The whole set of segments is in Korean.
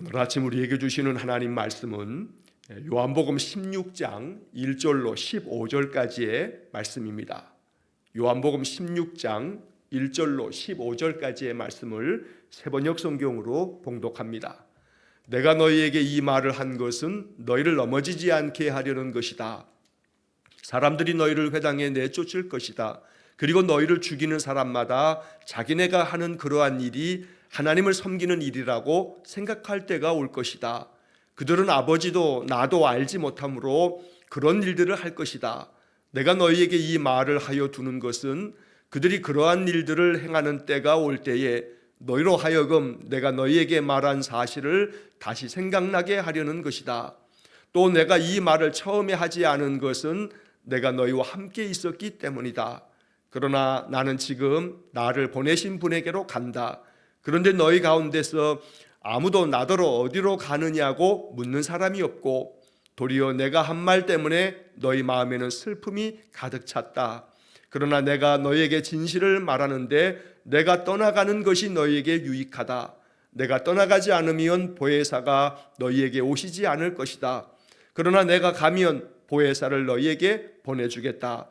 오늘 아침 우리에게 주시는 하나님 말씀은 요한복음 16장 1절로 15절까지의 말씀입니다. 요한복음 16장 1절로 15절까지의 말씀을 새번역 성경으로 봉독합니다. 내가 너희에게 이 말을 한 것은 너희를 넘어지지 않게 하려는 것이다. 사람들이 너희를 회당에 내쫓을 것이다. 그리고 너희를 죽이는 사람마다 자기네가 하는 그러한 일이 하나님을 섬기는 일이라고 생각할 때가 올 것이다. 그들은 아버지도 나도 알지 못하므로 그런 일들을 할 것이다. 내가 너희에게 이 말을 하여 두는 것은 그들이 그러한 일들을 행하는 때가 올 때에 너희로 하여금 내가 너희에게 말한 사실을 다시 생각나게 하려는 것이다. 또 내가 이 말을 처음에 하지 않은 것은 내가 너희와 함께 있었기 때문이다. 그러나 나는 지금 나를 보내신 분에게로 간다. 그런데 너희 가운데서 아무도 나더러 어디로 가느냐고 묻는 사람이 없고 도리어 내가 한 말 때문에 너희 마음에는 슬픔이 가득 찼다. 그러나 내가 너희에게 진실을 말하는데 내가 떠나가는 것이 너희에게 유익하다. 내가 떠나가지 않으면 보혜사가 너희에게 오시지 않을 것이다. 그러나 내가 가면 보혜사를 너희에게 보내주겠다.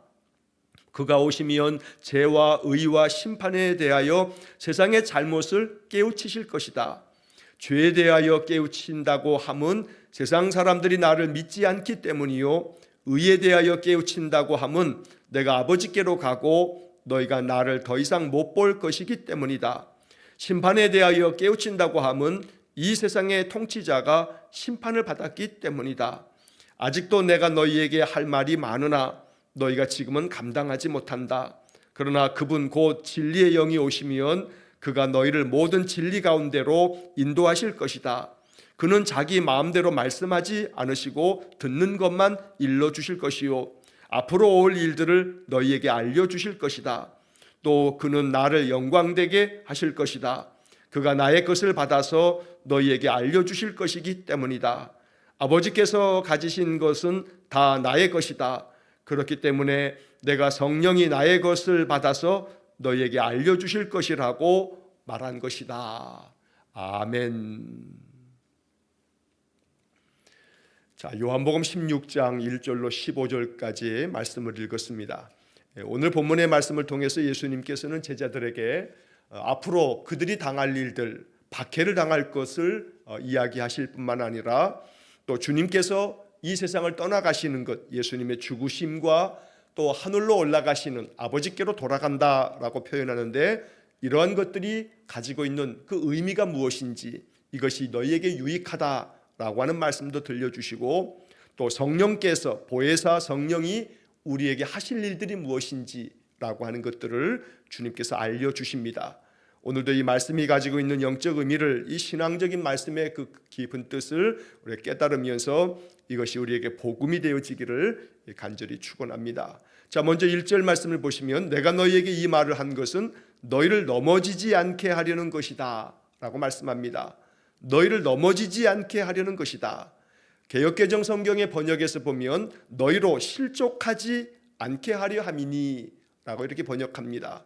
그가 오시면 죄와 의와 심판에 대하여 세상의 잘못을 깨우치실 것이다. 죄에 대하여 깨우친다고 함은 세상 사람들이 나를 믿지 않기 때문이요, 의에 대하여 깨우친다고 함은 내가 아버지께로 가고 너희가 나를 더 이상 못 볼 것이기 때문이다. 심판에 대하여 깨우친다고 함은 이 세상의 통치자가 심판을 받았기 때문이다. 아직도 내가 너희에게 할 말이 많으나 너희가 지금은 감당하지 못한다. 그러나 그분 곧 진리의 영이 오시면 그가 너희를 모든 진리 가운데로 인도하실 것이다. 그는 자기 마음대로 말씀하지 않으시고 듣는 것만 일러주실 것이요, 앞으로 올 일들을 너희에게 알려주실 것이다. 또 그는 나를 영광되게 하실 것이다. 그가 나의 것을 받아서 너희에게 알려주실 것이기 때문이다. 아버지께서 가지신 것은 다 나의 것이다. 그렇기 때문에 내가 성령이 나의 것을 받아서 너희에게 알려주실 것이라고 말한 것이다. 아멘. 자, 요한복음 16장 1절로 15절까지의 말씀을 읽었습니다. 오늘 본문의 말씀을 통해서 예수님께서는 제자들에게 앞으로 그들이 당할 일들, 박해를 당할 것을 이야기하실 뿐만 아니라 또 주님께서 이 세상을 떠나가시는 것, 예수님의 죽으심과 또 하늘로 올라가시는 아버지께로 돌아간다라고 표현하는데, 이러한 것들이 가지고 있는 그 의미가 무엇인지, 이것이 너희에게 유익하다라고 하는 말씀도 들려주시고, 또 성령께서, 보혜사 성령이 우리에게 하실 일들이 무엇인지라고 하는 것들을 주님께서 알려주십니다. 오늘도 이 말씀이 가지고 있는 영적 의미를, 이 신앙적인 말씀의 그 깊은 뜻을 우리가 깨달으면서 이것이 우리에게 복음이 되어지기를 간절히 축원합니다. 자, 먼저 1절 말씀을 보시면 내가 너희에게 이 말을 한 것은 너희를 넘어지지 않게 하려는 것이다 라고 말씀합니다. 너희를 넘어지지 않게 하려는 것이다. 개역개정 성경의 번역에서 보면 너희로 실족하지 않게 하려 함이니 라고 이렇게 번역합니다.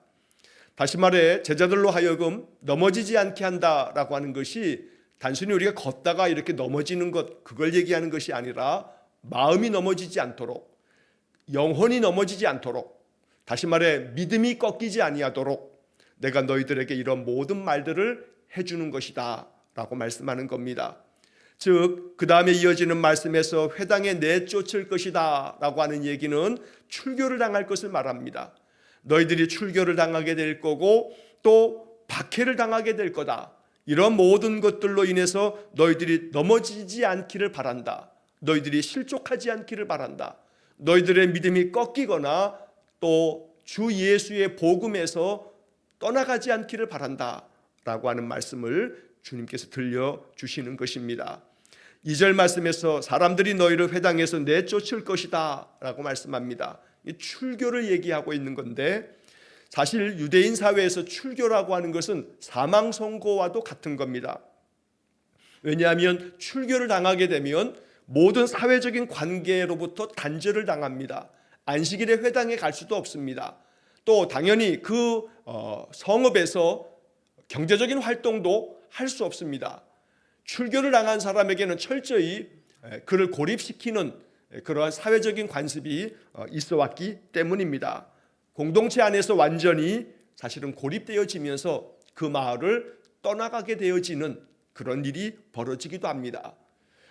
다시 말해 제자들로 하여금 넘어지지 않게 한다라고 하는 것이 단순히 우리가 걷다가 이렇게 넘어지는 것, 그걸 얘기하는 것이 아니라 마음이 넘어지지 않도록, 영혼이 넘어지지 않도록, 다시 말해 믿음이 꺾이지 아니하도록 내가 너희들에게 이런 모든 말들을 해주는 것이다 라고 말씀하는 겁니다. 즉 그 다음에 이어지는 말씀에서 회당에 내쫓을 것이다 라고 하는 얘기는 출교를 당할 것을 말합니다. 너희들이 출교를 당하게 될 거고 또 박해를 당하게 될 거다. 이런 모든 것들로 인해서 너희들이 넘어지지 않기를 바란다. 너희들이 실족하지 않기를 바란다. 너희들의 믿음이 꺾이거나 또 주 예수의 복음에서 떠나가지 않기를 바란다 라고 하는 말씀을 주님께서 들려주시는 것입니다. 2절 말씀에서 사람들이 너희를 회당에서 내쫓을 것이다 라고 말씀합니다. 출교를 얘기하고 있는 건데, 사실 유대인 사회에서 출교라고 하는 것은 사망 선고와도 같은 겁니다. 왜냐하면 출교를 당하게 되면 모든 사회적인 관계로부터 단절을 당합니다. 안식일에 회당에 갈 수도 없습니다. 또 당연히 그 성읍에서 경제적인 활동도 할 수 없습니다. 출교를 당한 사람에게는 철저히 그를 고립시키는 그러한 사회적인 관습이 있어 왔기 때문입니다. 공동체 안에서 완전히 사실은 고립되어지면서 그 마을을 떠나가게 되어지는 그런 일이 벌어지기도 합니다.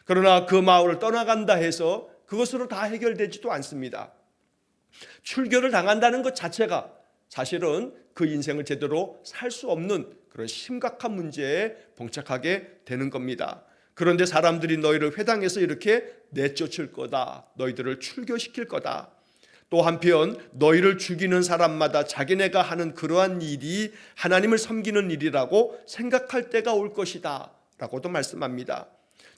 그러나 그 마을을 떠나간다 해서 그것으로 다 해결되지도 않습니다. 출교를 당한다는 것 자체가 사실은 그 인생을 제대로 살 수 없는 그런 심각한 문제에 봉착하게 되는 겁니다. 그런데 사람들이 너희를 회당에서 이렇게 내쫓을 거다. 너희들을 출교시킬 거다. 또 한편 너희를 죽이는 사람마다 자기네가 하는 그러한 일이 하나님을 섬기는 일이라고 생각할 때가 올 것이다 라고도 말씀합니다.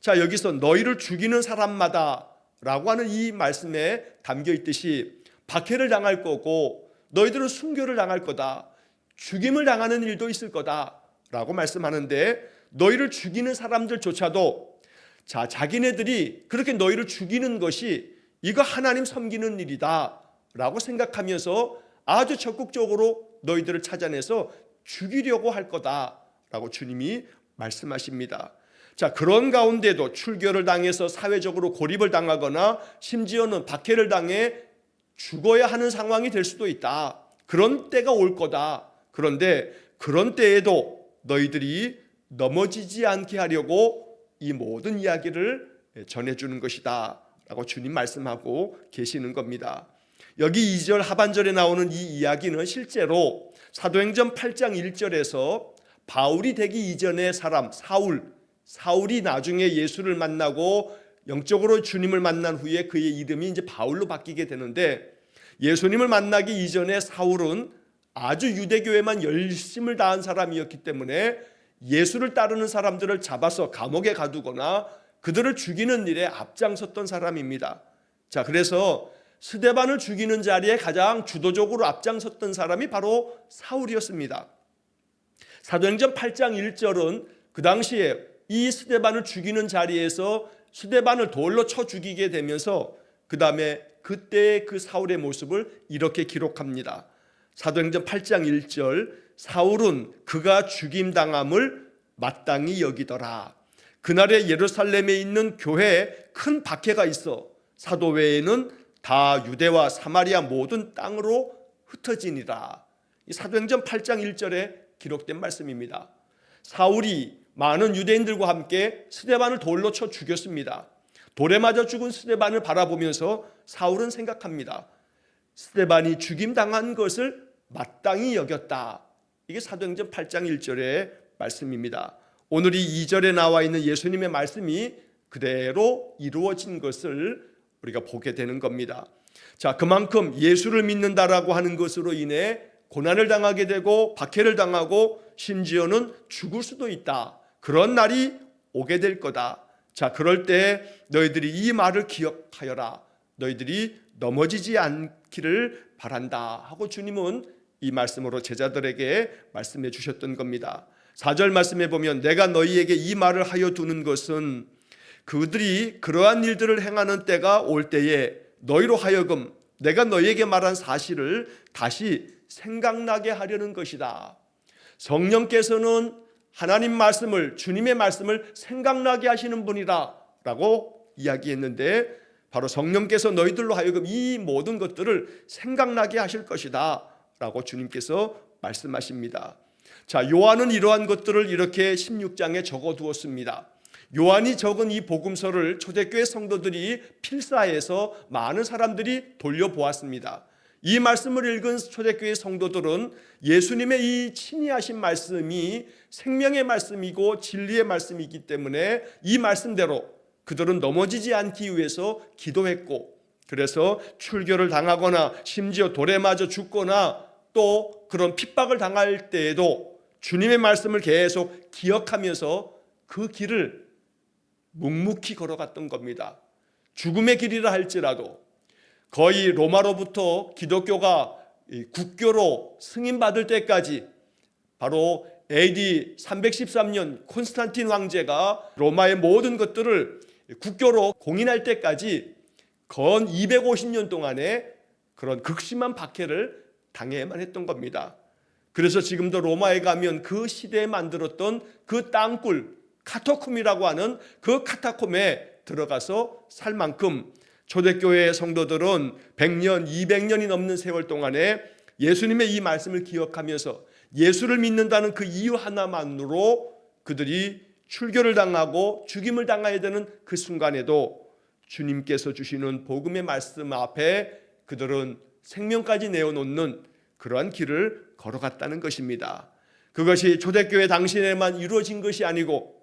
자, 여기서 너희를 죽이는 사람마다 라고 하는 이 말씀에 담겨 있듯이 박해를 당할 거고 너희들은 순교를 당할 거다. 죽임을 당하는 일도 있을 거다 라고 말씀하는데, 너희를 죽이는 사람들조차도 자기네들이 그렇게 너희를 죽이는 것이 이거 하나님 섬기는 일이다 라고 생각하면서 아주 적극적으로 너희들을 찾아내서 죽이려고 할 거다 라고 주님이 말씀하십니다. 자, 그런 가운데도 출교를 당해서 사회적으로 고립을 당하거나 심지어는 박해를 당해 죽어야 하는 상황이 될 수도 있다. 그런 때가 올 거다. 그런데 그런 때에도 너희들이 넘어지지 않게 하려고 이 모든 이야기를 전해주는 것이다 라고 주님 말씀하고 계시는 겁니다. 여기 2절 하반절에 나오는 이 이야기는 실제로 사도행전 8장 1절에서 바울이 되기 이전의 사람 사울이 나중에 예수를 만나고 영적으로 주님을 만난 후에 그의 이름이 이제 바울로 바뀌게 되는데, 예수님을 만나기 이전에 사울은 아주 유대교에만 열심을 다한 사람이었기 때문에 예수를 따르는 사람들을 잡아서 감옥에 가두거나 그들을 죽이는 일에 앞장섰던 사람입니다. 자, 그래서 스데반을 죽이는 자리에 가장 주도적으로 앞장섰던 사람이 바로 사울이었습니다. 사도행전 8장 1절은 그 당시에 이 스데반을 죽이는 자리에서 스데반을 돌로 쳐 죽이게 되면서 그 다음에 그때의 그 사울의 모습을 이렇게 기록합니다. 사도행전 8장 1절, 사울은 그가 죽임당함을 마땅히 여기더라. 그날에 예루살렘에 있는 교회에 큰 박해가 있어 사도 외에는 다 유대와 사마리아 모든 땅으로 흩어지니라. 이 사도행전 8장 1절에 기록된 말씀입니다. 사울이 많은 유대인들과 함께 스데반을 돌로 쳐 죽였습니다. 돌에 맞아 죽은 스데반을 바라보면서 사울은 생각합니다. 스데반이 죽임당한 것을 마땅히 여겼다. 이게 사도행전 8장 1절의 말씀입니다. 오늘 이 2절에 나와 있는 예수님의 말씀이 그대로 이루어진 것을 우리가 보게 되는 겁니다. 자, 그만큼 예수를 믿는다라고 하는 것으로 인해 고난을 당하게 되고 박해를 당하고 심지어는 죽을 수도 있다. 그런 날이 오게 될 거다. 자, 그럴 때 너희들이 이 말을 기억하여라. 너희들이 넘어지지 않기를 바란다 하고 주님은 이 말씀으로 제자들에게 말씀해 주셨던 겁니다. 4절 말씀해 보면 내가 너희에게 이 말을 하여 두는 것은 그들이 그러한 일들을 행하는 때가 올 때에 너희로 하여금 내가 너희에게 말한 사실을 다시 생각나게 하려는 것이다. 성령께서는 하나님 말씀을, 주님의 말씀을 생각나게 하시는 분이다 라고 이야기했는데, 바로 성령께서 너희들로 하여금 이 모든 것들을 생각나게 하실 것이다 라고 주님께서 말씀하십니다. 자, 요한은 이러한 것들을 이렇게 16장에 적어두었습니다. 요한이 적은 이 복음서를 초대교회 성도들이 필사해서 많은 사람들이 돌려보았습니다. 이 말씀을 읽은 초대교회 성도들은 예수님의 이 친히 하신 말씀이 생명의 말씀이고 진리의 말씀이기 때문에 이 말씀대로 그들은 넘어지지 않기 위해서 기도했고, 그래서 출교를 당하거나 심지어 돌에 맞아 죽거나 또 그런 핍박을 당할 때에도 주님의 말씀을 계속 기억하면서 그 길을 묵묵히 걸어갔던 겁니다. 죽음의 길이라 할지라도 거의 로마로부터 기독교가 국교로 승인받을 때까지, 바로 AD 313년 콘스탄틴 황제가 로마의 모든 것들을 국교로 공인할 때까지 건 250년 동안에 그런 극심한 박해를 당해야만 했던 겁니다. 그래서 지금도 로마에 가면 그 시대에 만들었던 그 땅굴, 카타콤이라고 하는 그 카타콤에 들어가서 살 만큼 초대교회 성도들은 100년, 200년이 넘는 세월 동안에 예수님의 이 말씀을 기억하면서 예수를 믿는다는 그 이유 하나만으로 그들이 출교를 당하고 죽임을 당해야 되는 그 순간에도 주님께서 주시는 복음의 말씀 앞에 그들은 생명까지 내어놓는 그러한 길을 걸어갔다는 것입니다. 그것이 초대교회 당시에만 이루어진 것이 아니고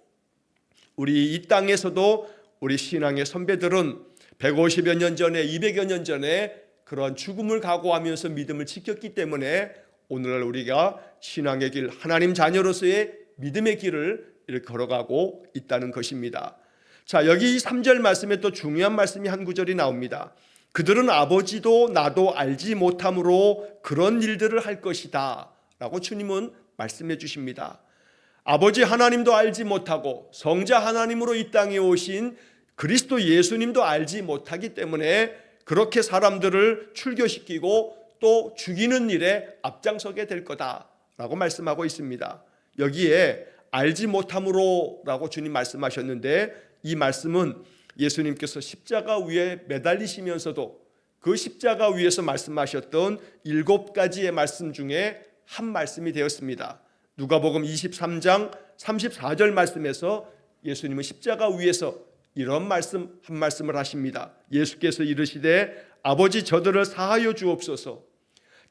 우리 이 땅에서도 우리 신앙의 선배들은 150여 년 전에 200여 년 전에 그러한 죽음을 각오하면서 믿음을 지켰기 때문에 오늘날 우리가 신앙의 길, 하나님 자녀로서의 믿음의 길을 이렇게 걸어가고 있다는 것입니다. 자, 여기 3절 말씀에 또 중요한 말씀이 한 구절이 나옵니다. 그들은 아버지도 나도 알지 못함으로 그런 일들을 할 것이다 라고 주님은 말씀해 주십니다. 아버지 하나님도 알지 못하고 성자 하나님으로 이 땅에 오신 그리스도 예수님도 알지 못하기 때문에 그렇게 사람들을 출교시키고 또 죽이는 일에 앞장서게 될 거다라고 말씀하고 있습니다. 여기에 알지 못함으로 라고 주님 말씀하셨는데 이 말씀은 예수님께서 십자가 위에 매달리시면서도 그 십자가 위에서 말씀하셨던 7가지의 말씀 중에 한 말씀이 되었습니다. 누가복음 23장 34절 말씀에서 예수님은 십자가 위에서 이런 말씀 한 말씀을 하십니다. 예수께서 이르시되 아버지 저들을 사하여 주옵소서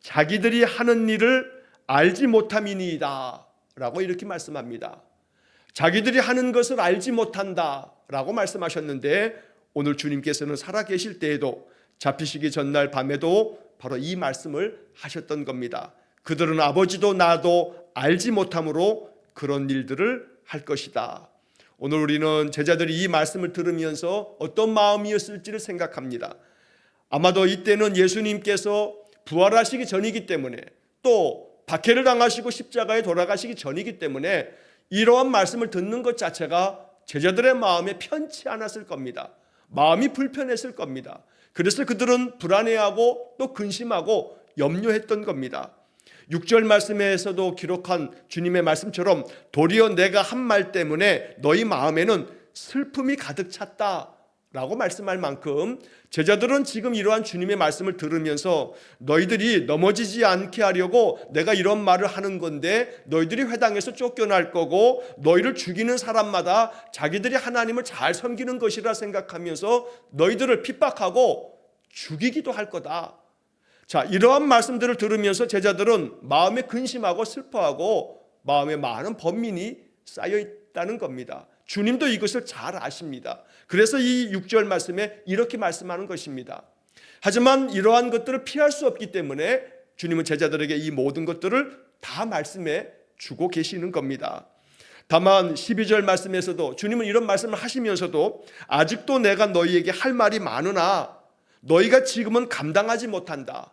자기들이 하는 일을 알지 못함이니이다 라고 이렇게 말씀합니다. 자기들이 하는 것을 알지 못한다 라고 말씀하셨는데 오늘 주님께서는 살아계실 때에도 잡히시기 전날 밤에도 바로 이 말씀을 하셨던 겁니다. 그들은 아버지도 나도 알지 못함으로 그런 일들을 할 것이다. 오늘 우리는 제자들이 이 말씀을 들으면서 어떤 마음이었을지를 생각합니다. 아마도 이때는 예수님께서 부활하시기 전이기 때문에 또 박해를 당하시고 십자가에 돌아가시기 전이기 때문에 이러한 말씀을 듣는 것 자체가 제자들의 마음에 편치 않았을 겁니다. 마음이 불편했을 겁니다. 그래서 그들은 불안해하고 또 근심하고 염려했던 겁니다. 6절 말씀에서도 기록한 주님의 말씀처럼 도리어 내가 한 말 때문에 너희 마음에는 슬픔이 가득 찼다 라고 말씀할 만큼 제자들은 지금 이러한 주님의 말씀을 들으면서 너희들이 넘어지지 않게 하려고 내가 이런 말을 하는 건데 너희들이 회당에서 쫓겨날 거고 너희를 죽이는 사람마다 자기들이 하나님을 잘 섬기는 것이라 생각하면서 너희들을 핍박하고 죽이기도 할 거다. 자, 이러한 말씀들을 들으면서 제자들은 마음에 근심하고 슬퍼하고 마음에 많은 번민이 쌓여 있다는 겁니다. 주님도 이것을 잘 아십니다. 그래서 이 6절 말씀에 이렇게 말씀하는 것입니다. 하지만 이러한 것들을 피할 수 없기 때문에 주님은 제자들에게 이 모든 것들을 다 말씀해 주고 계시는 겁니다. 다만 12절 말씀에서도 주님은 이런 말씀을 하시면서도 아직도 내가 너희에게 할 말이 많으나 너희가 지금은 감당하지 못한다.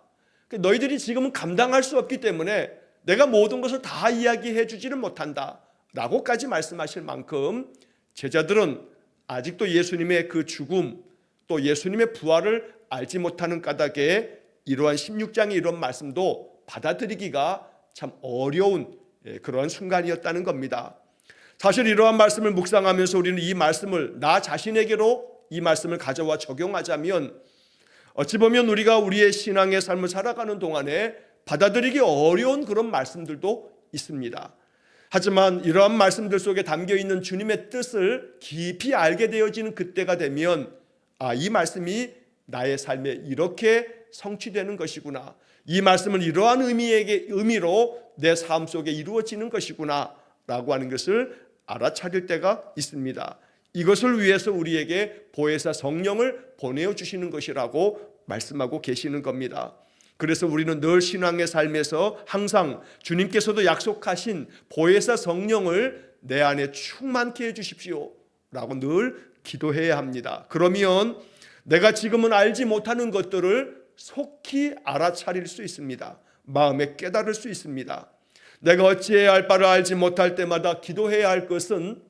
너희들이 지금은 감당할 수 없기 때문에 내가 모든 것을 다 이야기해 주지는 못한다 라고까지 말씀하실 만큼 제자들은 아직도 예수님의 그 죽음 또 예수님의 부활을 알지 못하는 까닭에 이러한 16장의 이런 말씀도 받아들이기가 참 어려운 그러한 순간이었다는 겁니다. 사실 이러한 말씀을 묵상하면서 우리는 이 말씀을 나 자신에게로 이 말씀을 가져와 적용하자면 어찌 보면 우리가 우리의 신앙의 삶을 살아가는 동안에 받아들이기 어려운 그런 말씀들도 있습니다. 하지만 이러한 말씀들 속에 담겨있는 주님의 뜻을 깊이 알게 되어지는 그때가 되면 이 말씀이 나의 삶에 이렇게 성취되는 것이구나. 이 말씀은 이러한 의미로 내 삶 속에 이루어지는 것이구나 라고 하는 것을 알아차릴 때가 있습니다. 이것을 위해서 우리에게 보혜사 성령을 보내주시는 것이라고 말씀하고 계시는 겁니다. 그래서 우리는 늘 신앙의 삶에서 항상 주님께서도 약속하신 보혜사 성령을 내 안에 충만케 해주십시오 라고 늘 기도해야 합니다. 그러면 내가 지금은 알지 못하는 것들을 속히 알아차릴 수 있습니다. 마음에 깨달을 수 있습니다. 내가 어찌해야 할 바를 알지 못할 때마다 기도해야 할 것은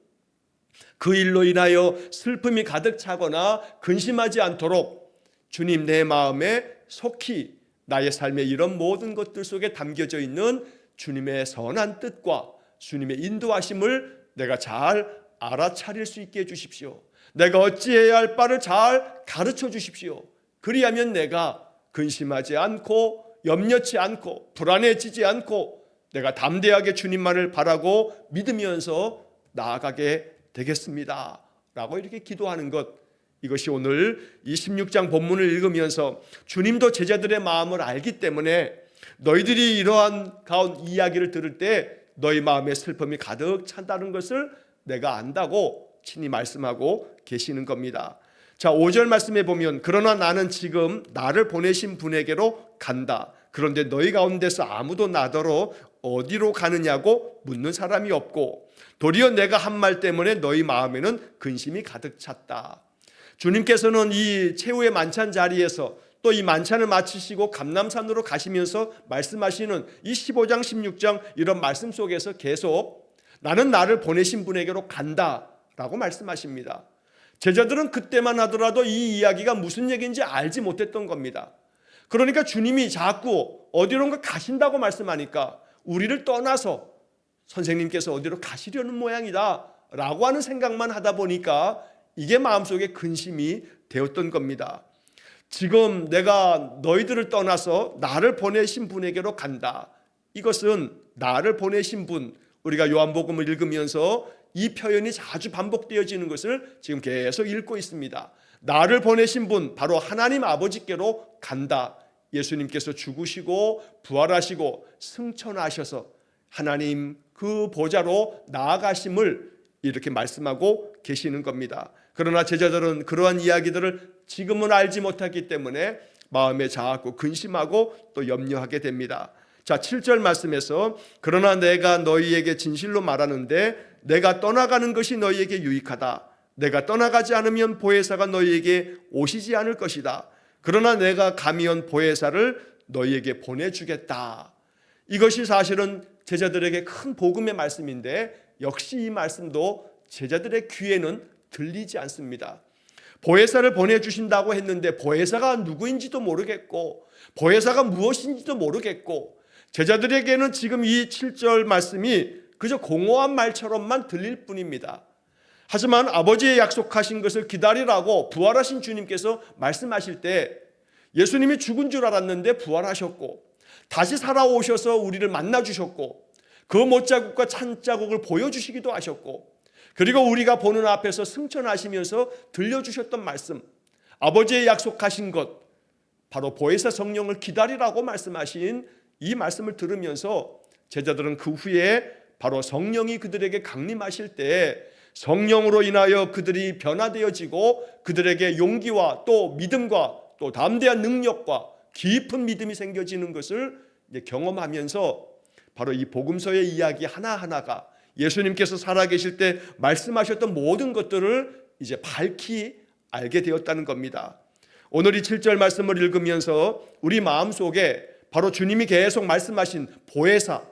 그 일로 인하여 슬픔이 가득 차거나 근심하지 않도록 주님 내 마음에 속히 나의 삶의 이런 모든 것들 속에 담겨져 있는 주님의 선한 뜻과 주님의 인도하심을 내가 잘 알아차릴 수 있게 해주십시오. 내가 어찌해야 할 바를 잘 가르쳐 주십시오. 그리하면 내가 근심하지 않고 염려치 않고 불안해지지 않고 내가 담대하게 주님만을 바라고 믿으면서 나아가게 되겠습니다 라고 이렇게 기도하는 것, 이것이 오늘 이 16장 본문을 읽으면서 주님도 제자들의 마음을 알기 때문에 너희들이 이러한 가운 이야기를 들을 때 너희 마음에 슬픔이 가득 찬다는 것을 내가 안다고 친히 말씀하고 계시는 겁니다. 자, 5절 말씀에 보면 그러나 나는 지금 나를 보내신 분에게로 간다. 그런데 너희 가운데서 아무도 나더러 어디로 가느냐고 묻는 사람이 없고 도리어 내가 한 말 때문에 너희 마음에는 근심이 가득 찼다. 주님께서는 이 최후의 만찬 자리에서 또 이 만찬을 마치시고 감람산으로 가시면서 말씀하시는 이 15장 16장 이런 말씀 속에서 계속 나는 나를 보내신 분에게로 간다 라고 말씀하십니다. 제자들은 그때만 하더라도 이 이야기가 무슨 얘기인지 알지 못했던 겁니다. 그러니까 주님이 자꾸 어디론가 가신다고 말씀하니까 우리를 떠나서 선생님께서 어디로 가시려는 모양이다 라고 하는 생각만 하다 보니까 이게 마음속에 근심이 되었던 겁니다. 지금 내가 너희들을 떠나서 나를 보내신 분에게로 간다. 이것은 나를 보내신 분, 우리가 요한복음을 읽으면서 이 표현이 자주 반복되어지는 것을 지금 계속 읽고 있습니다. 나를 보내신 분, 바로 하나님 아버지께로 간다. 예수님께서 죽으시고 부활하시고 승천하셔서 하나님 그 보좌로 나아가심을 이렇게 말씀하고 계시는 겁니다. 그러나 제자들은 그러한 이야기들을 지금은 알지 못하기 때문에 마음에 자꾸 근심하고 또 염려하게 됩니다. 자, 7절 말씀에서 그러나 내가 너희에게 진실로 말하는데 내가 떠나가는 것이 너희에게 유익하다. 내가 떠나가지 않으면 보혜사가 너희에게 오시지 않을 것이다. 그러나 내가 가면 보혜사를 너희에게 보내주겠다. 이것이 사실은 제자들에게 큰 복음의 말씀인데 역시 이 말씀도 제자들의 귀에는 들리지 않습니다. 보혜사를 보내주신다고 했는데 보혜사가 누구인지도 모르겠고 보혜사가 무엇인지도 모르겠고 제자들에게는 지금 이 7절 말씀이 그저 공허한 말처럼만 들릴 뿐입니다. 하지만 아버지의 약속하신 것을 기다리라고 부활하신 주님께서 말씀하실 때 예수님이 죽은 줄 알았는데 부활하셨고 다시 살아오셔서 우리를 만나주셨고 그 못자국과 찬자국을 보여주시기도 하셨고 그리고 우리가 보는 앞에서 승천하시면서 들려주셨던 말씀, 아버지의 약속하신 것, 바로 보혜사 성령을 기다리라고 말씀하신 이 말씀을 들으면서 제자들은 그 후에 바로 성령이 그들에게 강림하실 때 성령으로 인하여 그들이 변화되어지고 그들에게 용기와 또 믿음과 또 담대한 능력과 깊은 믿음이 생겨지는 것을 경험하면서 바로 이 복음서의 이야기 하나하나가 예수님께서 살아계실 때 말씀하셨던 모든 것들을 이제 밝히 알게 되었다는 겁니다. 오늘 이 7절 말씀을 읽으면서 우리 마음속에 바로 주님이 계속 말씀하신 보혜사,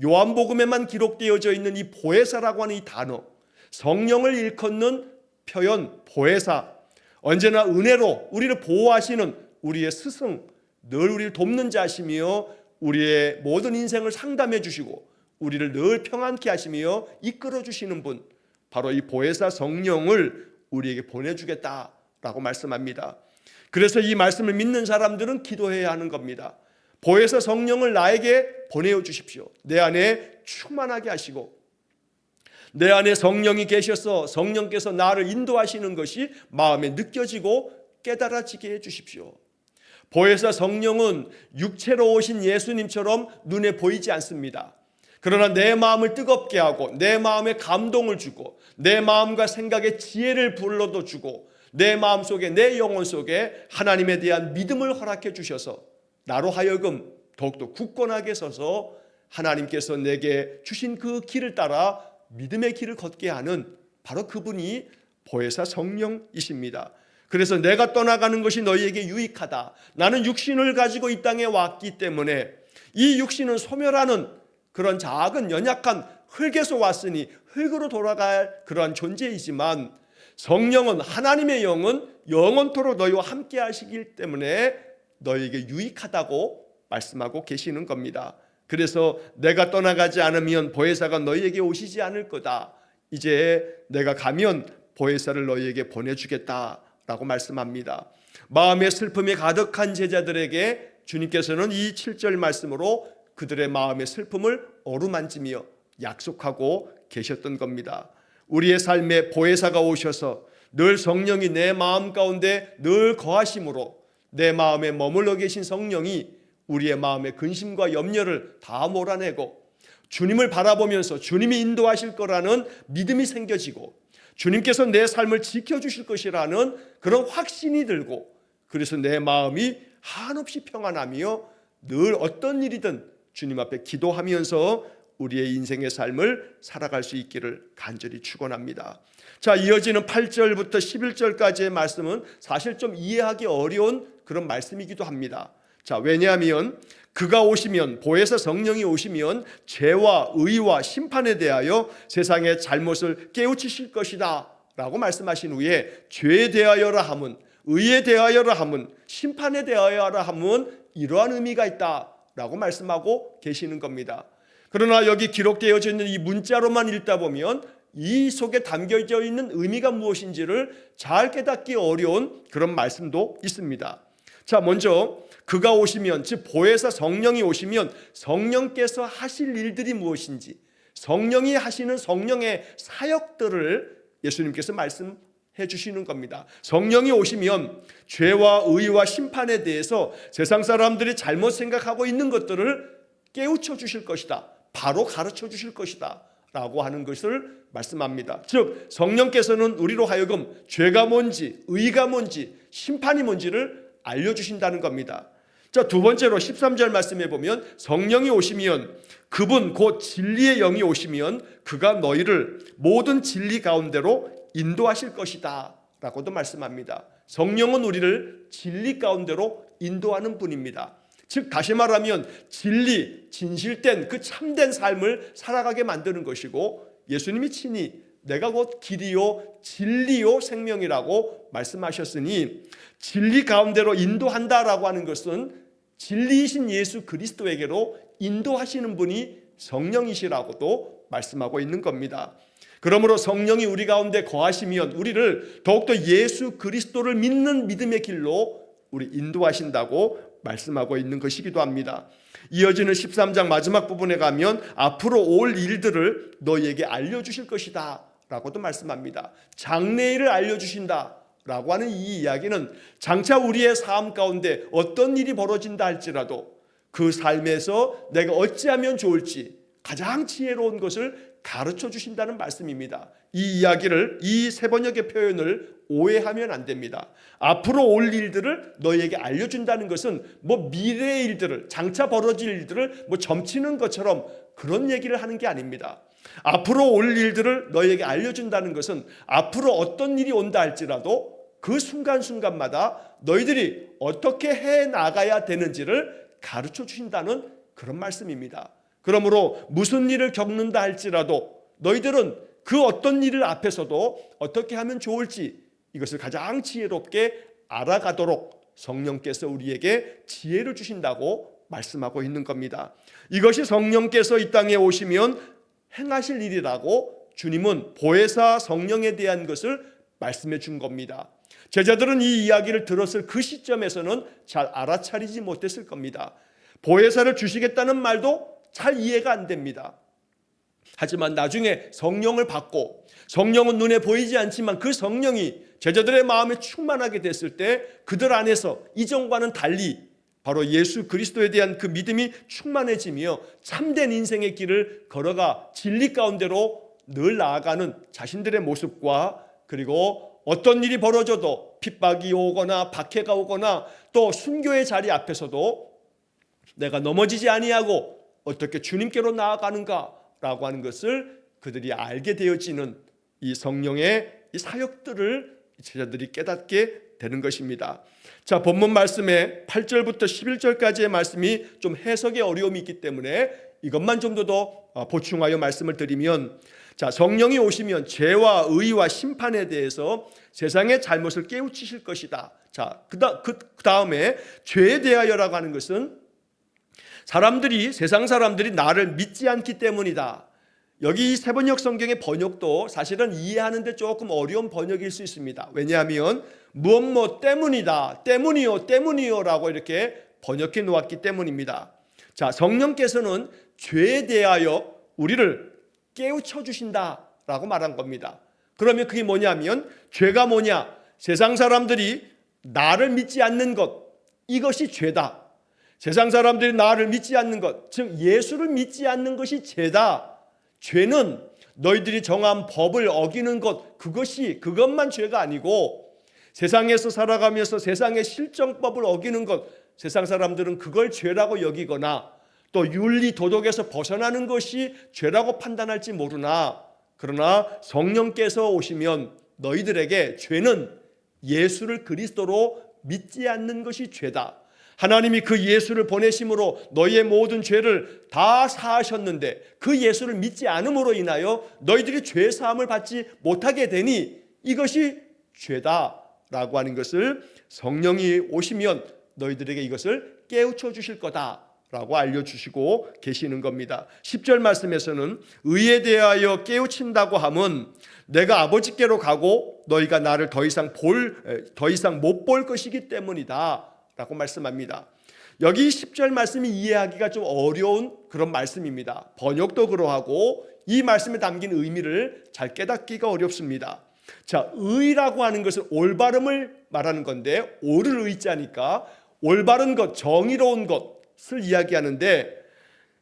요한복음에만 기록되어져 있는 이 보혜사라고 하는 이 단어, 성령을 일컫는 표현 보혜사, 언제나 은혜로 우리를 보호하시는 우리의 스승, 늘 우리를 돕는 자시며 우리의 모든 인생을 상담해 주시고 우리를 늘 평안케 하시며 이끌어 주시는 분, 바로 이 보혜사 성령을 우리에게 보내주겠다라고 말씀합니다. 그래서 이 말씀을 믿는 사람들은 기도해야 하는 겁니다. 보혜사 성령을 나에게 보내어 주십시오. 내 안에 충만하게 하시고 내 안에 성령이 계셔서 성령께서 나를 인도하시는 것이 마음에 느껴지고 깨달아지게 해 주십시오. 보혜사 성령은 육체로 오신 예수님처럼 눈에 보이지 않습니다. 그러나 내 마음을 뜨겁게 하고 내 마음에 감동을 주고 내 마음과 생각에 지혜를 불러도 주고 내 마음 속에 내 영혼 속에 하나님에 대한 믿음을 허락해 주셔서 나로 하여금 더욱더 굳건하게 서서 하나님께서 내게 주신 그 길을 따라 믿음의 길을 걷게 하는 바로 그분이 보혜사 성령이십니다. 그래서 내가 떠나가는 것이 너희에게 유익하다. 나는 육신을 가지고 이 땅에 왔기 때문에 이 육신은 소멸하는 그런 작은 연약한 흙에서 왔으니 흙으로 돌아갈 그러한 존재이지만 성령은 하나님의 영은 영원토록 너희와 함께 하시기 때문에 너희에게 유익하다고 말씀하고 계시는 겁니다. 그래서 내가 떠나가지 않으면 보혜사가 너희에게 오시지 않을 거다. 이제 내가 가면 보혜사를 너희에게 보내주겠다라고 말씀합니다. 마음의 슬픔이 가득한 제자들에게 주님께서는 이 7절 말씀으로 그들의 마음의 슬픔을 어루만지며 약속하고 계셨던 겁니다. 우리의 삶에 보혜사가 오셔서 늘 성령이 내 마음 가운데 늘 거하심으로 내 마음에 머물러 계신 성령이 우리의 마음의 근심과 염려를 다 몰아내고 주님을 바라보면서 주님이 인도하실 거라는 믿음이 생겨지고 주님께서 내 삶을 지켜주실 것이라는 그런 확신이 들고 그래서 내 마음이 한없이 평안하며 늘 어떤 일이든 주님 앞에 기도하면서 우리의 인생의 삶을 살아갈 수 있기를 간절히 축원합니다. 자, 이어지는 8절부터 11절까지의 말씀은 사실 좀 이해하기 어려운 그런 말씀이기도 합니다. 자, 왜냐하면 그가 오시면 보혜사 성령이 오시면 죄와 의와 심판에 대하여 세상의 잘못을 깨우치실 것이다 라고 말씀하신 후에 죄에 대하여라 함은 의에 대하여라 함은 심판에 대하여라 함은 이러한 의미가 있다라고 말씀하고 계시는 겁니다. 그러나 여기 기록되어져 있는 이 문자로만 읽다 보면 이 속에 담겨져 있는 의미가 무엇인지를 잘 깨닫기 어려운 그런 말씀도 있습니다. 자, 먼저 그가 오시면, 즉 보혜사 성령이 오시면 성령께서 하실 일들이 무엇인지, 성령이 하시는 성령의 사역들을 예수님께서 말씀해 주시는 겁니다. 성령이 오시면 죄와 의와 심판에 대해서 세상 사람들이 잘못 생각하고 있는 것들을 깨우쳐 주실 것이다, 바로 가르쳐 주실 것이다 라고 하는 것을 말씀합니다. 즉 성령께서는 우리로 하여금 죄가 뭔지 의가 뭔지 심판이 뭔지를 알려주신다는 겁니다. 자, 두 번째로 13절 말씀해 보면 성령이 오시면 그분 곧 진리의 영이 오시면 그가 너희를 모든 진리 가운데로 인도하실 것이다 라고도 말씀합니다. 성령은 우리를 진리 가운데로 인도하는 분입니다. 즉 다시 말하면 진리, 진실된 그 참된 삶을 살아가게 만드는 것이고 예수님이 친히 내가 곧 길이요 진리요 생명이라고 말씀하셨으니 진리 가운데로 인도한다라고 하는 것은 진리이신 예수 그리스도에게로 인도하시는 분이 성령이시라고도 말씀하고 있는 겁니다. 그러므로 성령이 우리 가운데 거하시면 우리를 더욱더 예수 그리스도를 믿는 믿음의 길로 우리 인도하신다고 말씀하고 있는 것이기도 합니다. 이어지는 13장 마지막 부분에 가면 앞으로 올 일들을 너희에게 알려주실 것이다 라고도 말씀합니다. 장래일을 알려주신다 라고 하는 이 이야기는 장차 우리의 삶 가운데 어떤 일이 벌어진다 할지라도 그 삶에서 내가 어찌하면 좋을지 가장 지혜로운 것을 가르쳐 주신다는 말씀입니다. 이 이야기를, 이 세 번역의 표현을 오해하면 안 됩니다. 앞으로 올 일들을 너희에게 알려준다는 것은 미래의 일들을, 장차 벌어질 일들을 점치는 것처럼 그런 얘기를 하는 게 아닙니다. 앞으로 올 일들을 너희에게 알려준다는 것은 앞으로 어떤 일이 온다 할지라도 그 순간순간마다 너희들이 어떻게 해나가야 되는지를 가르쳐 주신다는 그런 말씀입니다. 그러므로 무슨 일을 겪는다 할지라도 너희들은 그 어떤 일을 앞에서도 어떻게 하면 좋을지 이것을 가장 지혜롭게 알아가도록 성령께서 우리에게 지혜를 주신다고 말씀하고 있는 겁니다. 이것이 성령께서 이 땅에 오시면 행하실 일이라고 주님은 보혜사 성령에 대한 것을 말씀해 준 겁니다. 제자들은 이 이야기를 들었을 그 시점에서는 잘 알아차리지 못했을 겁니다. 보혜사를 주시겠다는 말도 잘 이해가 안 됩니다. 하지만 나중에 성령을 받고 성령은 눈에 보이지 않지만 그 성령이 제자들의 마음에 충만하게 됐을 때 그들 안에서 이전과는 달리 바로 예수 그리스도에 대한 그 믿음이 충만해지며 참된 인생의 길을 걸어가 진리 가운데로 늘 나아가는 자신들의 모습과 그리고 어떤 일이 벌어져도 핍박이 오거나 박해가 오거나 또 순교의 자리 앞에서도 내가 넘어지지 아니하고 어떻게 주님께로 나아가는가라고 하는 것을 그들이 알게 되어지는 이 성령의 이 사역들을 제자들이 깨닫게 되는 것입니다. 자, 본문 말씀에 8절부터 11절까지의 말씀이 좀 해석의 어려움이 있기 때문에 이것만 좀 더 보충하여 말씀을 드리면, 자, 성령이 오시면 죄와 의와 심판에 대해서 세상의 잘못을 깨우치실 것이다. 자, 그 다음에 죄에 대하여라고 하는 것은 세상 사람들이 나를 믿지 않기 때문이다. 여기 세번역 성경의 번역도 사실은 이해하는데 조금 어려운 번역일 수 있습니다. 왜냐하면 무엇 때문이다, 때문이요 라고 이렇게 번역해 놓았기 때문입니다. 자, 성령께서는 죄에 대하여 우리를 깨우쳐 주신다라고 말한 겁니다. 그러면 그게 뭐냐면 죄가 뭐냐? 세상 사람들이 나를 믿지 않는 것, 이것이 죄다. 세상 사람들이 나를 믿지 않는 것, 즉 예수를 믿지 않는 것이 죄다. 죄는 너희들이 정한 법을 어기는 것, 그것만 죄가 아니고 세상에서 살아가면서 세상의 실정법을 어기는 것, 세상 사람들은 그걸 죄라고 여기거나 또 윤리 도덕에서 벗어나는 것이 죄라고 판단할지 모르나, 그러나 성령께서 오시면 너희들에게 죄는 예수를 그리스도로 믿지 않는 것이 죄다. 하나님이 그 예수를 보내심으로 너희의 모든 죄를 다 사하셨는데 그 예수를 믿지 않음으로 인하여 너희들이 죄 사함을 받지 못하게 되니 이것이 죄다라고 하는 것을 성령이 오시면 너희들에게 이것을 깨우쳐 주실 거다라고 알려주시고 계시는 겁니다. 10절 말씀에서는 의에 대하여 깨우친다고 함은 내가 아버지께로 가고 너희가 나를 더 이상 못 볼 것이기 때문이다 라고 말씀합니다. 여기 10절 말씀이 이해하기가 좀 어려운 그런 말씀입니다. 번역도 그러하고 이 말씀에 담긴 의미를 잘 깨닫기가 어렵습니다. 자, 의라고 하는 것은 올바름을 말하는 건데 옳을 의자니까 올바른 것, 정의로운 것을 이야기하는데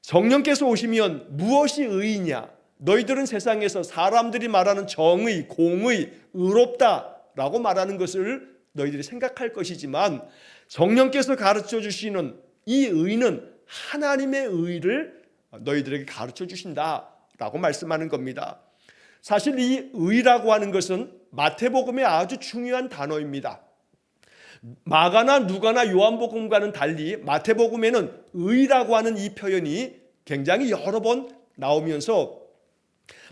성령께서 오시면 무엇이 의이냐? 너희들은 세상에서 사람들이 말하는 정의, 공의, 의롭다라고 말하는 것을 너희들이 생각할 것이지만 성령께서 가르쳐 주시는 이 의는 하나님의 의를 너희들에게 가르쳐 주신다라고 말씀하는 겁니다. 사실 이 의라고 하는 것은 마태복음의 아주 중요한 단어입니다. 마가나 누가나 요한복음과는 달리 마태복음에는 의라고 하는 이 표현이 굉장히 여러 번 나오면서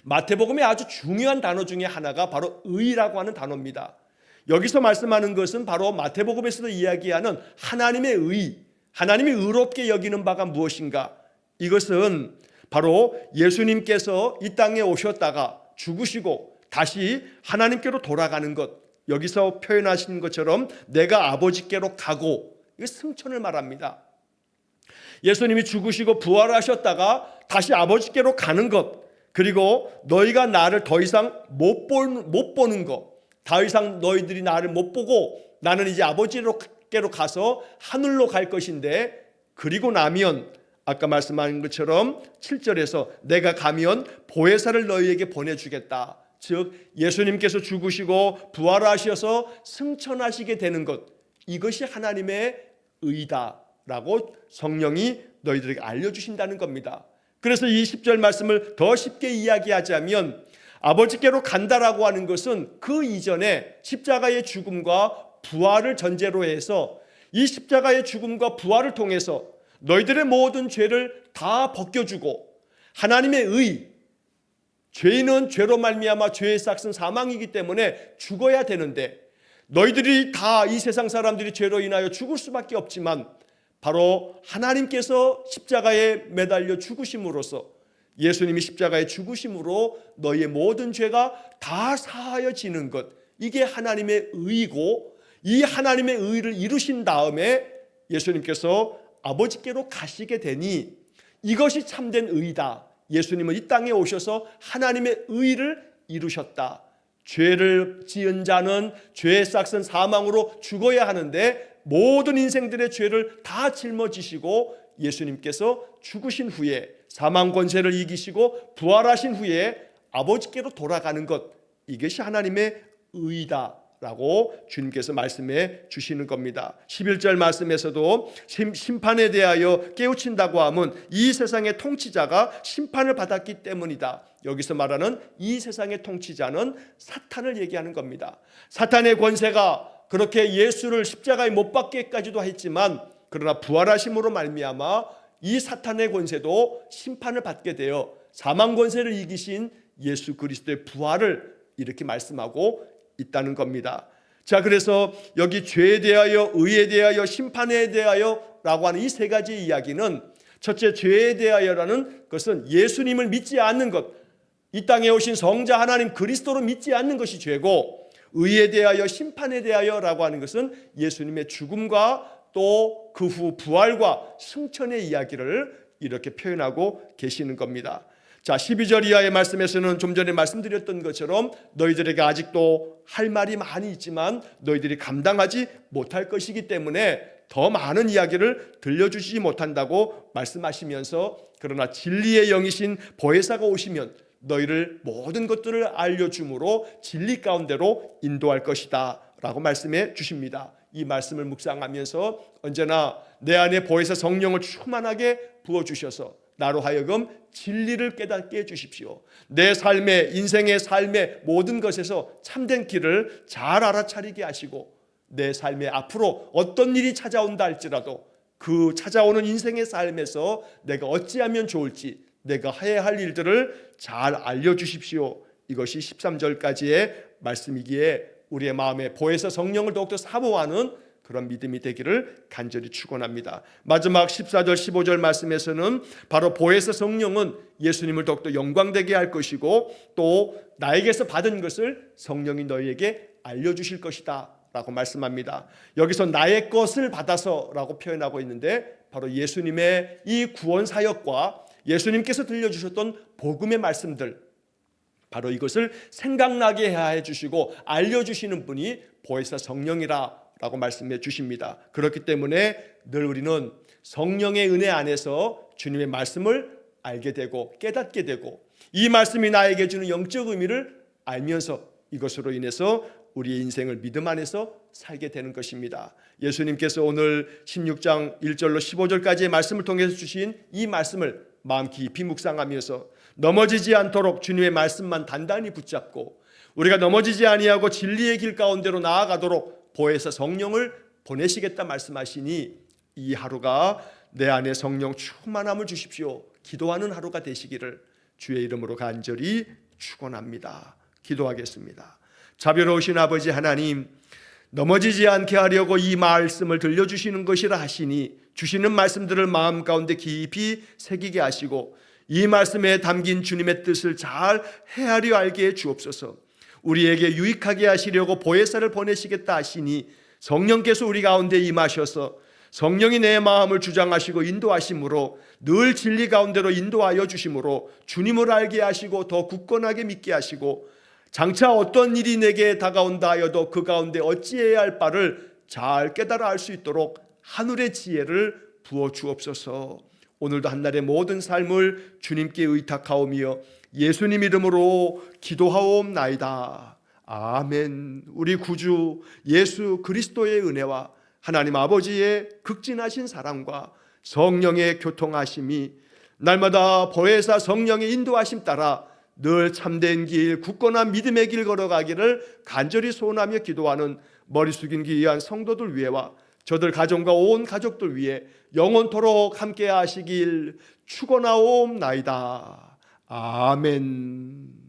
마태복음의 아주 중요한 단어 중에 하나가 바로 의라고 하는 단어입니다. 여기서 말씀하는 것은 바로 마태복음에서도 이야기하는 하나님의 의, 하나님이 의롭게 여기는 바가 무엇인가? 이것은 바로 예수님께서 이 땅에 오셨다가 죽으시고 다시 하나님께로 돌아가는 것, 여기서 표현하신 것처럼 내가 아버지께로 가고, 이게 승천을 말합니다. 예수님이 죽으시고 부활하셨다가 다시 아버지께로 가는 것, 그리고 너희가 나를 더 이상 못 보는 것, 더 이상 너희들이 나를 못 보고 나는 이제 아버지께로 가서 하늘로 갈 것인데, 그리고 나면 아까 말씀하신 것처럼 7절에서 내가 가면 보혜사를 너희에게 보내주겠다. 즉 예수님께서 죽으시고 부활하셔서 승천하시게 되는 것, 이것이 하나님의 의다라고 성령이 너희들에게 알려주신다는 겁니다. 그래서 이 10절 말씀을 더 쉽게 이야기하자면 아버지께로 간다라고 하는 것은 그 이전에 십자가의 죽음과 부활을 전제로 해서 이 십자가의 죽음과 부활을 통해서 너희들의 모든 죄를 다 벗겨주고 하나님의 의, 죄인은 죄로 말미암아 죄의 삭은 사망이기 때문에 죽어야 되는데 너희들이 다 이 세상 사람들이 죄로 인하여 죽을 수밖에 없지만 바로 하나님께서 십자가에 매달려 죽으심으로써 예수님이 십자가에 죽으심으로 너희의 모든 죄가 다 사하여지는 것, 이게 하나님의 의이고 이 하나님의 의를 이루신 다음에 예수님께서 아버지께로 가시게 되니 이것이 참된 의다. 예수님은 이 땅에 오셔서 하나님의 의를 이루셨다. 죄를 지은 자는 죄의 삭은 사망으로 죽어야 하는데 모든 인생들의 죄를 다 짊어지시고 예수님께서 죽으신 후에 사망 권세를 이기시고 부활하신 후에 아버지께로 돌아가는 것, 이것이 하나님의 의다라고 주님께서 말씀해 주시는 겁니다. 11절 말씀에서도 심판에 대하여 깨우친다고 하면 이 세상의 통치자가 심판을 받았기 때문이다. 여기서 말하는 이 세상의 통치자는 사탄을 얘기하는 겁니다. 사탄의 권세가 그렇게 예수를 십자가에 못 박기까지도 했지만 그러나 부활하심으로 말미암아 이 사탄의 권세도 심판을 받게 되어 사망 권세를 이기신 예수 그리스도의 부활을 이렇게 말씀하고 있다는 겁니다. 자, 그래서 여기 죄에 대하여, 의에 대하여, 심판에 대하여 라고 하는 이 세 가지 이야기는 첫째 죄에 대하여라는 것은 예수님을 믿지 않는 것, 이 땅에 오신 성자 하나님 그리스도로 믿지 않는 것이 죄고, 의에 대하여 심판에 대하여라고 하는 것은 예수님의 죽음과 또 그 후 부활과 승천의 이야기를 이렇게 표현하고 계시는 겁니다. 자, 12절 이하의 말씀에서는 좀 전에 말씀드렸던 것처럼 너희들에게 아직도 할 말이 많이 있지만 너희들이 감당하지 못할 것이기 때문에 더 많은 이야기를 들려주지 못한다고 말씀하시면서, 그러나 진리의 영이신 보혜사가 오시면 너희를 모든 것들을 알려줌으로 진리 가운데로 인도할 것이다 라고 말씀해 주십니다. 이 말씀을 묵상하면서 언제나 내 안에 보혜사 성령을 충만하게 부어주셔서 나로 하여금 진리를 깨닫게 해주십시오. 내 삶의, 인생의 삶의 모든 것에서 참된 길을 잘 알아차리게 하시고, 내 삶의 앞으로 어떤 일이 찾아온다 할지라도 그 찾아오는 인생의 삶에서 내가 어찌하면 좋을지, 내가 해야 할 일들을 잘 알려주십시오. 이것이 13절까지의 말씀이기에 우리의 마음에 보혜사 성령을 더욱더 사모하는 그런 믿음이 되기를 간절히 축원합니다. 마지막 14절 15절 말씀에서는 바로 보혜사 성령은 예수님을 더욱더 영광되게 할 것이고, 또 나에게서 받은 것을 성령이 너희에게 알려주실 것이다 라고 말씀합니다. 여기서 나의 것을 받아서 라고 표현하고 있는데, 바로 예수님의 이 구원 사역과 예수님께서 들려주셨던 복음의 말씀들, 바로 이것을 생각나게 해주시고 알려주시는 분이 보혜사 성령이라 라고 말씀해 주십니다. 그렇기 때문에 늘 우리는 성령의 은혜 안에서 주님의 말씀을 알게 되고 깨닫게 되고, 이 말씀이 나에게 주는 영적 의미를 알면서 이것으로 인해서 우리의 인생을 믿음 안에서 살게 되는 것입니다. 예수님께서 오늘 16장 1절로 15절까지의 말씀을 통해서 주신 이 말씀을 마음 깊이 묵상하면서 넘어지지 않도록 주님의 말씀만 단단히 붙잡고, 우리가 넘어지지 아니하고 진리의 길 가운데로 나아가도록 보혜사 성령을 보내시겠다 말씀하시니, 이 하루가 내 안에 성령 충만함을 주십시오 기도하는 하루가 되시기를 주의 이름으로 간절히 축원합니다. 기도하겠습니다. 자비로우신 아버지 하나님, 넘어지지 않게 하려고 이 말씀을 들려주시는 것이라 하시니 주시는 말씀들을 마음 가운데 깊이 새기게 하시고, 이 말씀에 담긴 주님의 뜻을 잘 헤아려 알게 해 주옵소서. 우리에게 유익하게 하시려고 보혜사를 보내시겠다 하시니 성령께서 우리 가운데 임하셔서 성령이 내 마음을 주장하시고 인도하심으로 늘 진리 가운데로 인도하여 주심으로 주님을 알게 하시고 더 굳건하게 믿게 하시고, 장차 어떤 일이 내게 다가온다 하여도 그 가운데 어찌해야 할 바를 잘 깨달아 알 수 있도록 하늘의 지혜를 부어 주옵소서. 오늘도 한날의 모든 삶을 주님께 의탁하오며 예수님 이름으로 기도하옵나이다. 아멘. 우리 구주 예수 그리스도의 은혜와 하나님 아버지의 극진하신 사랑과 성령의 교통하심이 날마다 보혜사 성령의 인도하심 따라 늘 참된 길, 굳건한 믿음의 길 걸어가기를 간절히 소원하며 기도하는 머리 숙인 귀한 성도들 위에와 저들 가정과 온 가족들 위해 영원토록 함께 하시길 축원하옵나이다. 아멘.